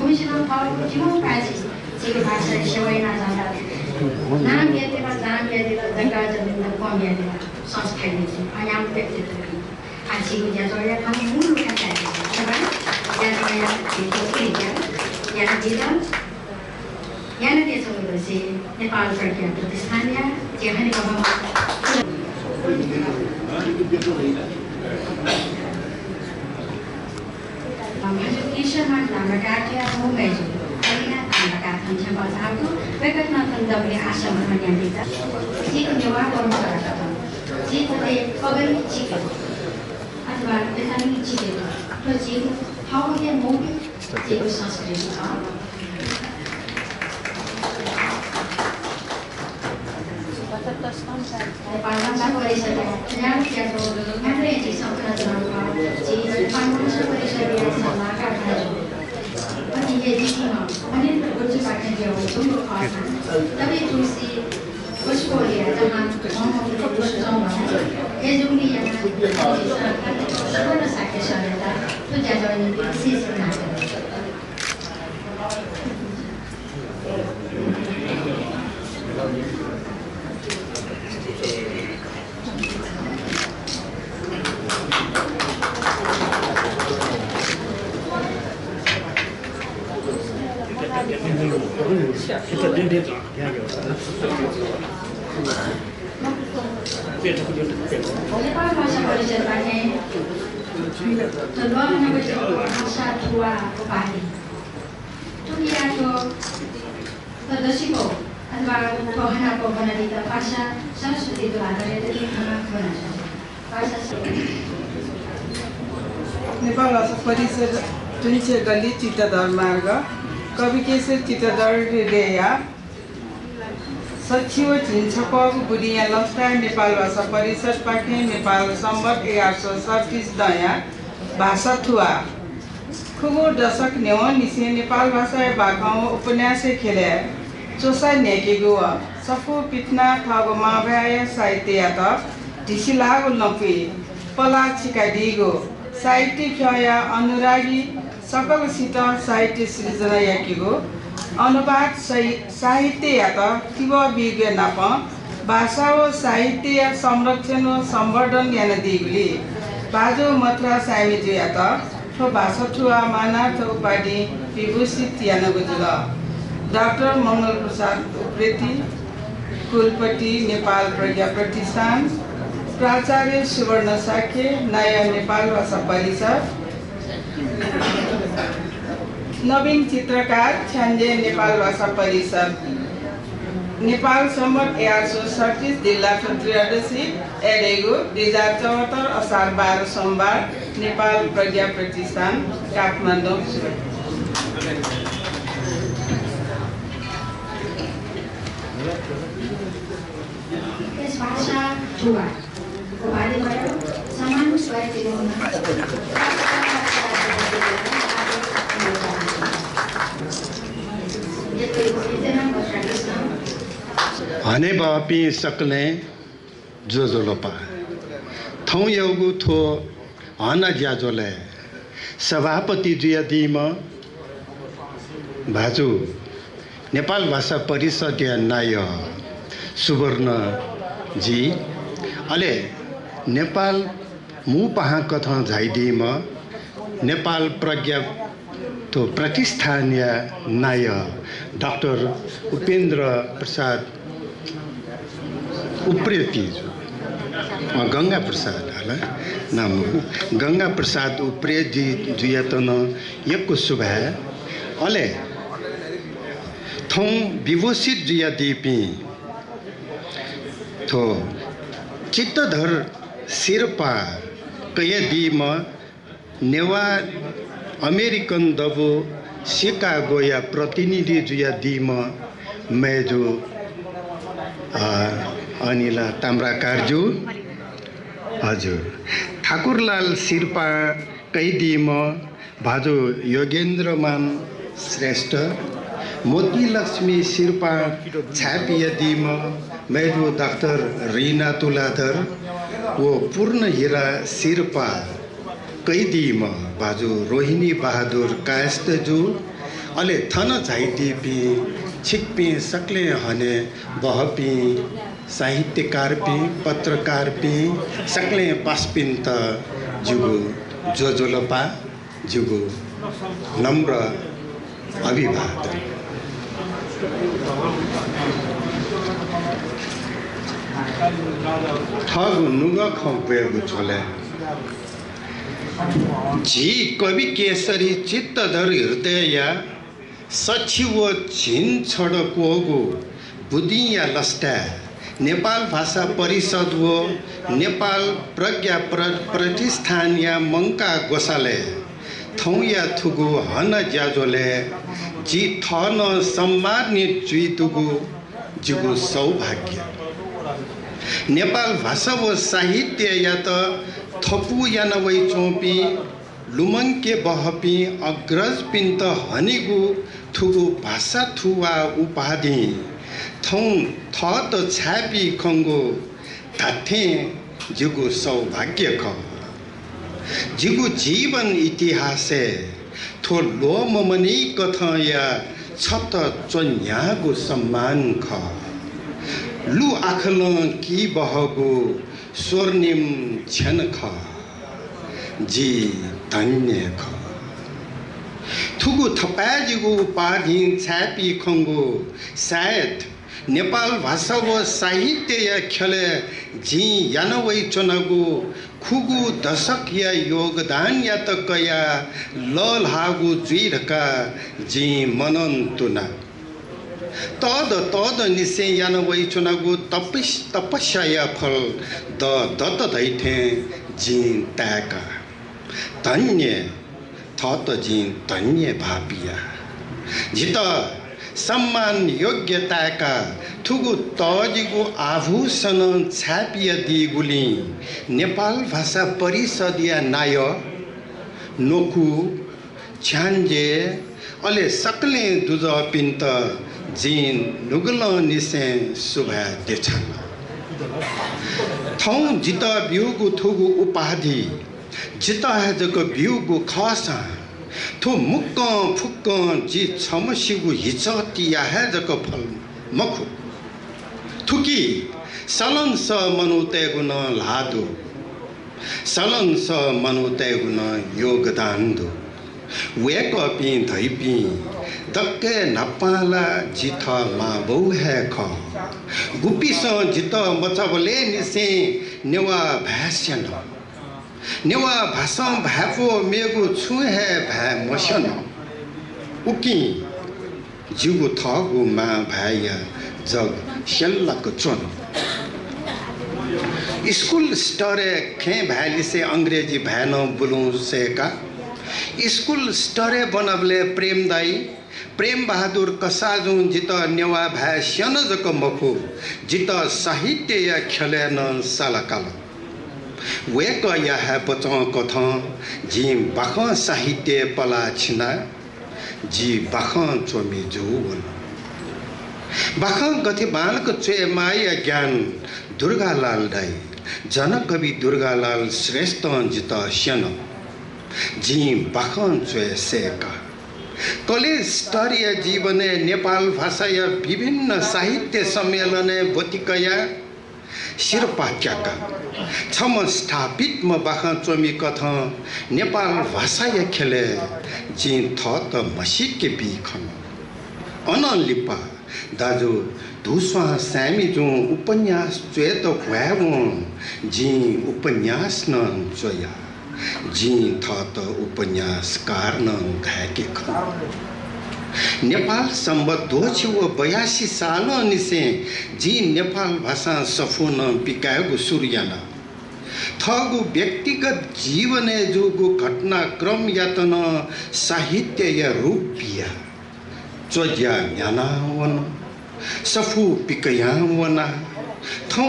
정신은 더 지금까지 지금 발사를 시원이나 전달 나는 얘기가 내가 좀 공부해야 돼 선수들이지 아니면 백들이 아 지금 저희가 방금 물로 갔다 यहाँ त्यसो गरेपछि नेपाल प्रज्ञा प्रतिष्ठानले जेहानी government Education Namagakya Homeju, Alina Namagatan Chabazaku, Vegatnatan W. Asham Manyanita, Sit Nova Gormaka, Sit the Kogan Chicken, Atwa, Betani Chicken, Project, how we can move it, Take Sanskrit. नेपालमा परिसर यहाँ क्याको हाम्रो यति संरचनामा चाहिँ पाँच परिसर सल्लाहकार दाजु अनि यतिमा अनि गुरुजी पाठ्यक्रम जुन खाना तबै तुलसी पुष्पोलिया जहाँ ममको पुष्पम भन्छ एजुनी यहाँ सुवर्ण साक्य सरेता तो जाजनी विशेष नाम kita dia tu yang dia Nepal भाषा परिषद बाटे तलवाना बजे भाषा थुआ उपाधि दुनियाको सदस्यको अथवा कहनाको बनाइद भाषा संस्कृतिको आधारले लेखनमा बनाउँछ भाषा नेपाल भाषा परिषद जुनचे गल्ली चित्तधर मार्ग कवि केशर चित्तधर रेया सचिव झिन्छपक बुढिया लस्टा नेपाल भाषा परिषद पाखे नेपाल सम्बत 1137 दया भाषा थुआ खुगो दशक नेव निसे नेपाल भाषा बागाउँ उपन्यास खेले चोसा नेकेगो सफो पिटना थागो माभ्याय साहित्य त ढिसिलागो लपे पला छिकाडिगो साहित्य खया अनुरागी सकलसित साहित्य सृजना याकेगो अनुवाद साहित्य या त किव विज्ञ नाप भाषा व साहित्य संरक्षण व संवर्धन यान दिगुली बाजो मत्रा सामिज या त ठो भाषा ठुआ मानार्थ उपाधि विभूषित यान गुजुल डाक्टर मंगल प्रसाद उप्रेती कुलपति नेपाल प्रज्ञा प्रतिष्ठान प्राचार्य सुवर्ण साक्य नयाँ नेपाल भाषा परिषद नवीन चित्रकार छन्जे नेपाल भाषा परिषद नेपाल सम्बत 1137 जिल्ला त्रयोदशी एडेगो 2074 असार 12 सोमबार नेपाल प्रज्ञा प्रतिष्ठान काठमाडौँ यस भाषा ठुआ उपाधिबाट समान हने बापी सकले जो लोपा थौ यौगु थो हना ज्याजोले सभापति जुयादिम भाजु नेपाल भाषा परिषद नाय सुवर्ण जी अले नेपाल मु पहा कथा झाइदिम नेपाल प्रज्ञा तो प्रतिष्ठानीय नाय डाक्टर उपेन्द्र प्रसाद उप्रेती गंगा प्रसाद हला नाम गंगा प्रसाद उप्रेती जुयतन यको शुभा अले थौ विभूषित जुयादीपी थो चित्तधर शिरपा कयदीम नेवा अमेरिकन दबो शिकागो या प्रतिनिधि जुया दीम मेजो अनिला ताम्रा कार्जु हजुर ठाकुरलाल शिर्पा कैदीम भाजु योगेन्द्रमान श्रेष्ठ मोती लक्ष्मी शिर्पा छापिया दीम मेजो डाक्टर रीना तुलाधर वो पूर्ण हीरा शिर्पा कैदीम बाजु रोहिणी बहादुर कायस्तजु अले थन झाइदिपी छिकपी सक्ले हने बहपी साहित्यकार पी पत्रकार पी सक्ले पासपिन त जुगु जोजोलपा जुगु नम्र अभिवादन। ठगु नुग खबेगु छोले जी कवि केसरी चित्तधर हृदय सचिव छिन छडकोगु बुदिया लस्टा नेपाल भाषा परिषद हो नेपाल प्रज्ञा प्रतिष्ठान या मंका गोसाले थौया थुगु हन ज्याजोले जी थन सम्मान्य जुइतुगु जुगु सौभाग्य नेपाल भाषा व साहित्य या त थपु या नवै चोपी लुमङ्के बहपी अग्रज पिन्त हनिगु थुगु भाषा थुवा उपाधि थौ थ त छापी खङ्गो थाथे जुगु सौभाग्य ख जिगु जीवन इतिहासे थो लोममनी कथा या छत चन्यागु सम्मान ख लु आखल की बहगु स्वर्णिम छन ख जी धन्य ख थुगु थपाजिगु उपाधि छापी खङ्गु सायद नेपाल भाषा व साहित्य या खेले जी यानवै चनगु खुगु दशक या योगदान या त कया लल हागु जुइरका जी मनन तुना तद निसे यानवै चनगु तपस्या या फल दत्त दैथे जी ताका धन्य थत जी धन्य भापिया जित सम्मान योग्यताका थुगु तजिगु आभूषण छापिया दिगुली नेपाल भाषा परिषद या नाय नोकु छ्यान्जे अले सकले दुज पिन्त जिन नुगल निसे सुभा देछन थौ जित बिउगु थुगु उपाधि जित हजको बिउगु खसा थो मुक्क फुक्क जी छमसिगु हिचती याहेजको फल मखु थुकी सलन स मनुते गुण लादो सलन स मनुते गुण योगदान दो वेक पि धैपि दक्के नपाला जिथ मा बौ है ख गुपी स जित मचबले निसे नेवा भाष्यन नेवा भाषा भापो मेगु छु है भा मसन उकी जुगु थगु मा भाया जग शेल्लक चोन स्कूल स्टरे खे भैली से अंग्रेजी भैन बुलू से का स्कूल स्टरे बनबले प्रेमदाई प्रेम बहादुर कसाजु जित नेवा भा सन जक मखु जित साहित्य या खेलेन सालकाल वेक या है बचों कथा जी बाख साहित्य पला छिना जी बाख चोमी जुवन बाख गति बालक चे माया ज्ञान दुर्गालाल दाई जनकवि दुर्गालाल श्रेष्ठ जित शन जी बाख चे सेका कलेज स्तरीय जीवने नेपाल भाषा या विभिन्न साहित्य सम्मेलन बतिकया शिरपाक्याका छम स्थापित म बाखा चोमी कथा नेपाल भाषा या खेले जी थ त मसिके बिखन अनलिपा दाजु धुस्वा सामी जो उपन्यास चेत भ्याउ जी उपन्यास न जोया जी थ त उपन्यासकार न घाके ख नेपाल सम्बत 282 साल निसे जी नेपाल भाषा सफुन पिकाएको सूर्यना थगु व्यक्तिगत जीवने जुगु घटनाक्रम यातन साहित्य या रूपिया चोज्या ज्ञानावन सफु पिकयावना थौ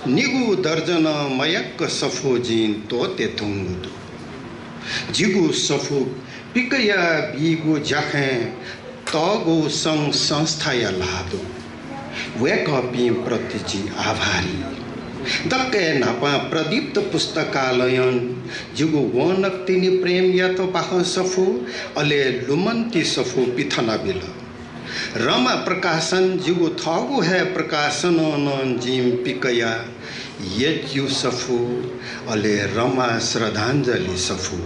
निगु दर्जन मयक सफु जिन तोते थुंगु जिगु सफु पिकया बिगु जाखे तगु संघ संस्था या लादो वेक पि प्रतिजी आभारी दक्के नापा प्रदीप्त पुस्तकालय जिगु वनक तिनी प्रेम या तो पाख सफु अले लुमन्ती सफु पिथना बिल रमा प्रकाशन जिगु थगु है प्रकाशन न जिम पिकया यु सफु अले रमा श्रद्धांजलि सफु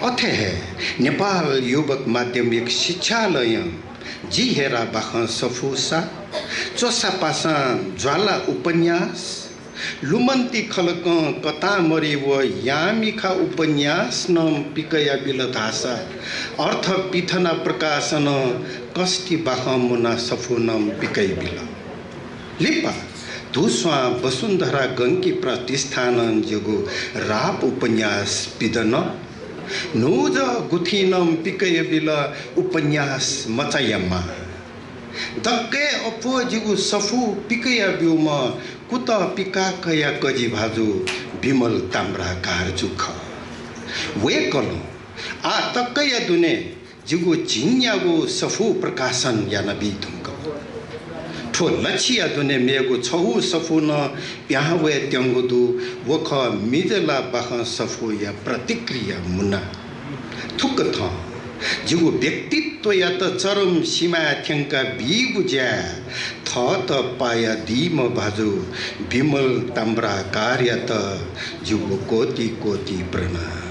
अथे है नेपाल युवक माध्यमिक शिक्षालय जी हेरा बाख सफु सा चोसा पासा ज्वाला उपन्यास लुमन्ती खलक कथा मरी व यामिखा उपन्यास नम पिकया बिल धासा अर्थ पिथना प्रकाशन कस्ती बाख मुना सफु नम पिकै बिल लिपा धुस्वा वसुन्धरा गंकी प्रतिष्ठान जुगु राप उपन्यास पिदन नोज गुथिनम पिकय बिल उपन्यास मचायम्मा दक्के अपो जिगु सफु पिकया ब्युम कुत पिका कया कजी भाजु बिमल ताम्रा कार जुख वे कलो आ तक्कया दुने जिगु चिन्यागु सफु प्रकाशन याना बितुंग ठो लछिया दुने मेगु छहु सफु न प्यावे त्यंगुदु वख मिजला बाख सफु या प्रतिक्रिया मुना थुक थ जिगु व्यक्तित्व या त चरम सीमा थ्यंका बिगु ज्या थ त पाया दिम भाजु बिमल ताम्रा कार्य त जिगु कोटि कोटि प्रणाम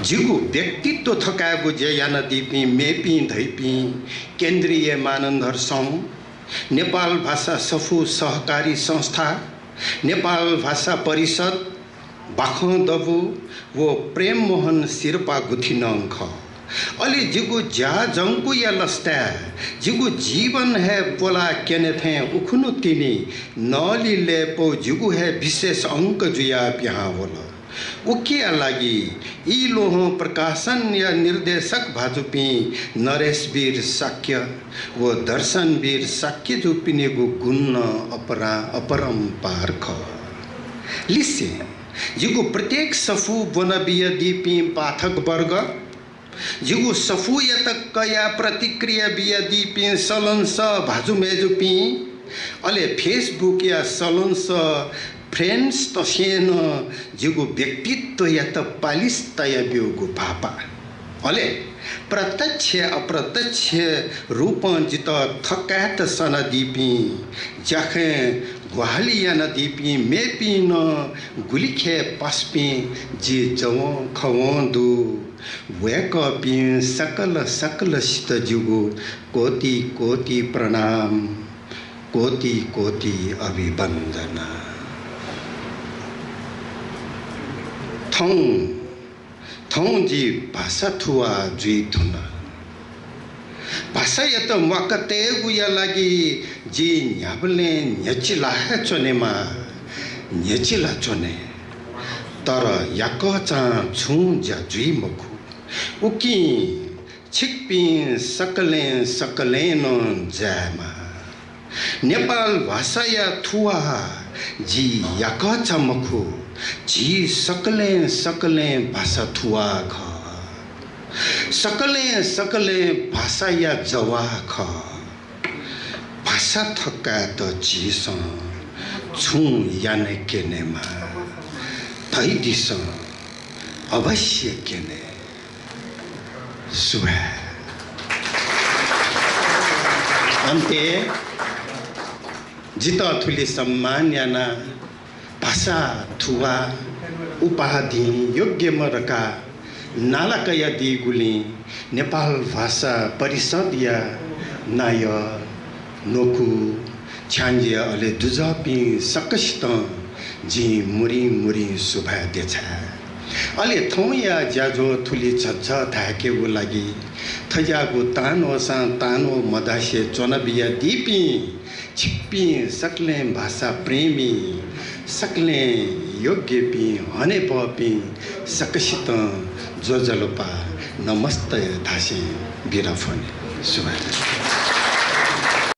जिगु व्यक्तित्व थकागु जयान दिपी मेपी धैपी केन्द्रीय मानन्धर संघ नेपाल भाषा सफु सहकारी संस्था नेपाल भाषा परिषद बाख दबु वो प्रेम मोहन शिर्पा गुथिनंख अली जिगु जा जंगु या लस्ता जिगु जीवन है पोला केने थे उखनु तिनी नली ले पो जिगु है विशेष अंक जुया प्याहा होला उकिया लागि ई लोह प्रकाशन या निर्देशक भाजुपी नरेश वीर साक्य वो दर्शन वीर साक्य जुपिने गु गुण अपरम्पार ख लिसे जिगु प्रत्येक सफु बनबिय दीपी पाठक वर्ग जिगु सफु यतक कया प्रतिक्रिया बिया दीपी सलंस भाजु मेजुपी अले फेसबुक या सलंस फ्रेंड्स तसेन जिगु व्यक्तित्व या त पालिस तया बिगु पापा अले प्रत्यक्ष अप्रत्यक्ष रूप जित थकात सन दीपी जखे ग्वालिया न दीपी मेपी न गुलिखे पास्पी जी जव खवंदु वेक पी सकल सकल सित जुगु कोटि कोटि प्रणाम कोटि कोटि अभिवंदना थौं जी भाषा थुआ जुई थुना भाषा यत मकते गुया लागि जी न्याबले न्यचिला है चोनेमा न्यचिला चोने तर याक चा छु जा जुई मखु उकी छिकपी सकले सकले न जामा नेपाल भाषा या थुआ जी याक चा मखु जी सकले सकले भाषा थुआ ख सकले सकले भाषा या जवा ख भाषा थका त जीस छु याने केनेमा तै दिस अवश्य केने सुबह अन्ते जिता थुली सम्मान याना भाषा थुवा उपाधि योग्य मरका नालाकया दिगुली नेपाल भाषा परिषद या नाय नोकु छ्यान्जिया अले दुजापी सकस्त जी मुरी मुरी सुभा देछा अले थौ या ज्याजो थुली छछ थाके गु लागि थजागु तानो सा तानो मदासे चोनबिया दीपी छिप्पी सकले भाषा प्रेमी सकले योग्य पी हने पपी सकसित जोजलोपा नमस्ते धासे बिराफने सुभा